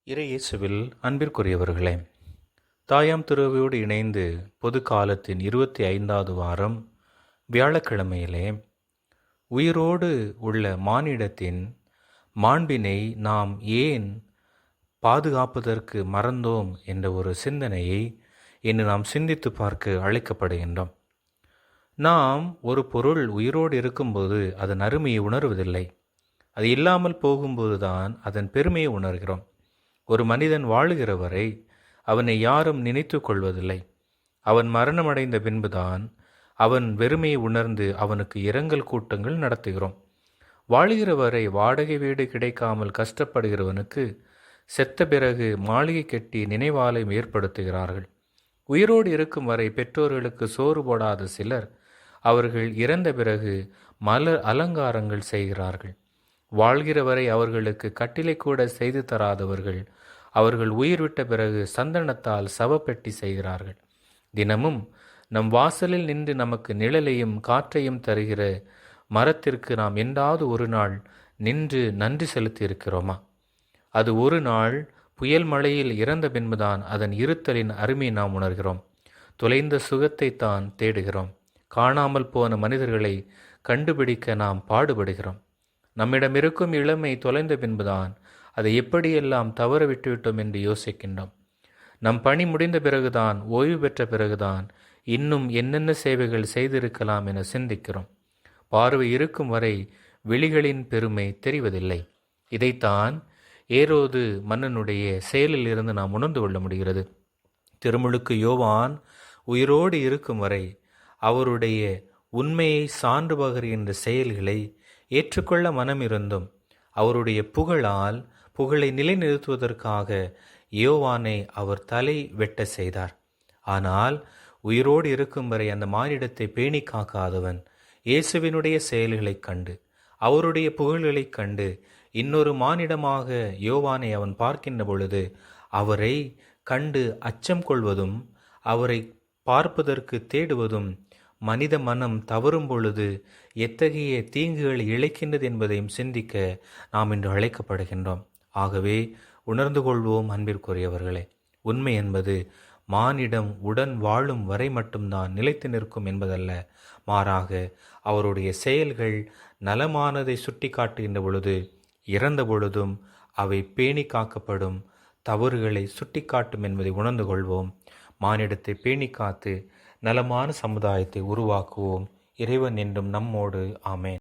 இறை இயேசுவில் அன்பிற்குரியவர்களே, தாயாம் திருவையோடு இணைந்து பொது காலத்தின் 25வது வாரம் வியாழக்கிழமையிலே உயிரோடு உள்ள மானிடத்தின் மாண்பினை நாம் ஏன் பாதுகாப்பதற்கு மறந்தோம் என்ற ஒரு சிந்தனையை இன்று நாம் சிந்தித்து பார்க்க அழைக்கப்படுகின்றோம். நாம் ஒரு பொருள் உயிரோடு இருக்கும்போது அதன் அருமையை உணர்வதில்லை. அது இல்லாமல் போகும்போது தான் அதன் பெருமையை உணர்கிறோம். ஒரு மனிதன் வாழுகிற வரை அவனை யாரும் நினைத்து கொள்வதில்லை. அவன் மரணமடைந்த பின்புதான் அவன் வெறுமையை உணர்ந்து அவனுக்கு இரங்கல் கூட்டங்கள் நடத்துகிறோம். வாழுகிற வரை வாடகை வீடு கிடைக்காமல் கஷ்டப்படுகிறவனுக்கு செத்த பிறகு மாளிகை கட்டி நினைவாலயம் ஏற்படுத்துகிறார்கள். உயிரோடு இருக்கும் வரை பெற்றோர்களுக்கு சோறு போடாத சிலர் அவர்கள் இறந்த பிறகு மலர் அலங்காரங்கள் செய்கிறார்கள். வாழ்கிற வரை அவர்களுக்கு கட்டிலை கூட செய்து தராதவர்கள் அவர்கள் உயிர் விட்ட பிறகு சந்தனத்தால் சவப்பெட்டி செய்கிறார்கள். தினமும் நம் வாசலில் நின்று நமக்கு நிழலையும் காற்றையும் தருகிற மரத்திற்கு நாம் என்றாவது ஒரு நாள் நின்று நன்றி செலுத்தி இருக்கிறோமா? அது ஒரு நாள் புயல் மழையில் இறந்த பின்புதான் அதன் இருத்தலின் அருமையை நாம் உணர்கிறோம். தொலைந்த சுகத்தை தான் தேடுகிறோம். காணாமல் போன மனிதர்களை கண்டுபிடிக்க நாம் பாடுபடுகிறோம். நம்மிடம் இருக்கும் இளமை தொலைந்த பின்புதான் அதை எப்படியெல்லாம் தவற விட்டுவிட்டோம் என்று யோசிக்கின்றோம். நம் பணி முடிந்த பிறகுதான், ஓய்வு பெற்ற பிறகுதான் இன்னும் என்னென்ன சேவைகள் செய்திருக்கலாம் என சிந்திக்கிறோம். பார்வை இருக்கும் வரை விழிகளின் பெருமை தெரிவதில்லை. இதைத்தான் ஏரோது மன்னனுடைய செயலில் இருந்து நாம் உணர்ந்து கொள்ள முடிகிறது. திருமுழுக்கு யோவான் உயிரோடு இருக்கும் வரை அவருடைய உண்மையை சான்று பகர்கின்ற செயல்களை ஏற்றுக்கொள்ள மனம் இருந்தும் அவருடைய புகழை நிலைநிறுத்துவதற்காக யோவானை அவர் தலை வெட்ட செய்தார். ஆனால் உயிரோடு இருக்கும் வரை அந்த மானிடத்தை பேணி காக்காதவன் இயேசுவினுடைய செயல்களைக் கண்டு அவருடைய புகழ்களைக் கண்டு இன்னொரு மானிடமாக யோவானை அவன் பார்க்கின்ற பொழுது அவரை கண்டு அச்சம் கொள்வதும் அவரை பார்ப்பதற்கு தேடுவதும் மனித மனம் தவறும் பொழுது எத்தகைய தீங்குகள் இழைக்கின்றது என்பதையும் சிந்திக்க நாம் இன்று அழைக்கப்படுகின்றோம். ஆகவே உணர்ந்து கொள்வோம் அன்பிற்குரியவர்களே, உண்மை என்பது மானிடம் உடன் வாழும் வரை மட்டும்தான் நிலைத்து நிற்கும் என்பதல்ல. மாறாக அவருடைய செயல்கள் நலமானதை சுட்டி காட்டுகின்ற பொழுது இறந்த பொழுதும் அவை பேணி காக்கப்படும், தவறுகளை சுட்டி காட்டும் என்பதை உணர்ந்து கொள்வோம். மானிடத்தை பேணி காத்து நலமான சமுதாயத்தை உருவாக்குவோம். இறைவன் என்றும் நம்மோடு. ஆமேன்.